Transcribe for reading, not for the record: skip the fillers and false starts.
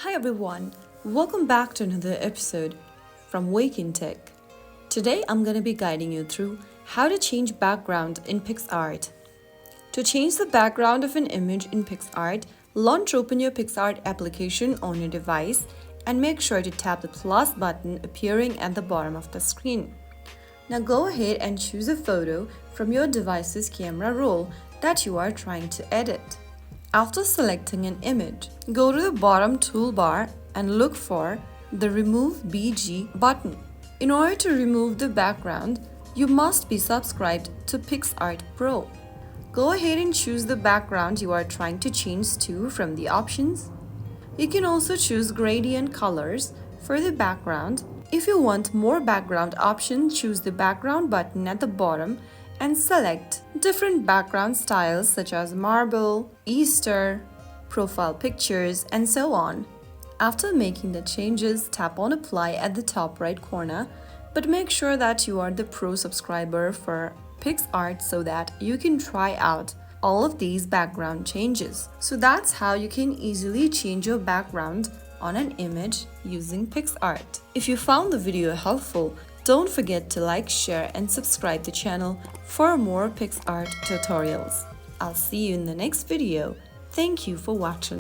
Hi everyone, welcome back to another episode from Wake&Tech. Today I'm going to be guiding you through how to change background in Picsart. To change the background of an image in Picsart, launch open your Picsart application on your device and make sure to tap the plus button appearing at the bottom of the screen. Now go ahead and choose a photo from your device's camera roll that you are trying to edit. After selecting an image, go to the bottom toolbar and look for the Remove BG button. In order to remove the background, you must be subscribed to Picsart Pro. Go ahead and choose the background you are trying to change to from the options. You can also choose gradient colors for the background. If you want more background options, choose the background button at the bottom and select different background styles such as marble, Easter, profile pictures, and so on. After making the changes, tap on Apply at the top right corner, but make sure that you are the Pro subscriber for Picsart so that you can try out all of these background changes. So that's how you can easily change your background on an image using Picsart. If you found the video helpful, don't forget to like, share, and subscribe the channel for more Picsart tutorials. I'll see you in the next video. Thank you for watching.